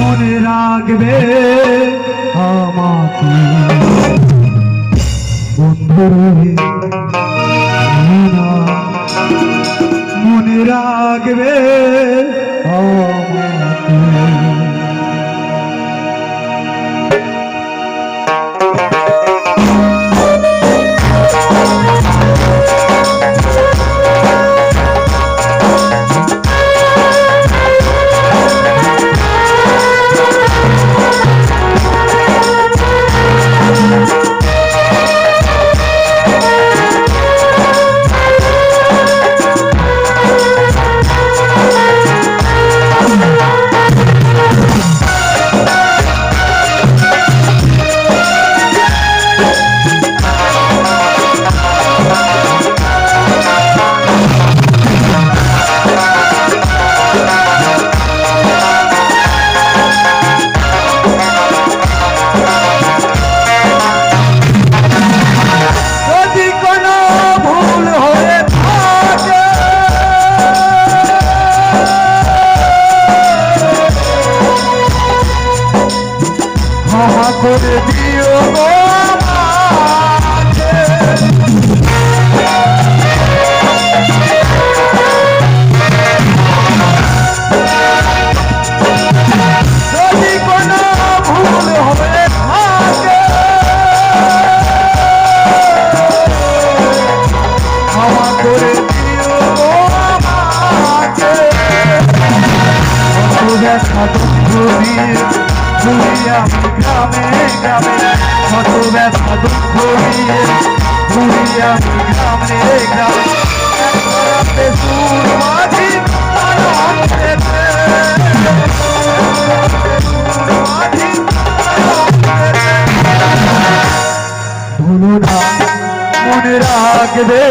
মনে রাখবে আমাকে বন্ধুরে, মনে রাখবে আমাকে। করে দিও যদি কোনো ভুল হয়ে থাকে, ক্ষমা করে দিও আমাকে। ব্যথা দুঃখ দিয়ে ঘুরি আমি গ্রামে গ্রামে, কত ব্যথা দুঃখ নিয়ে ঘুরি আমি গ্রামে গ্রামে। সুর মাঝি ভুলো না, মনে রাখবে।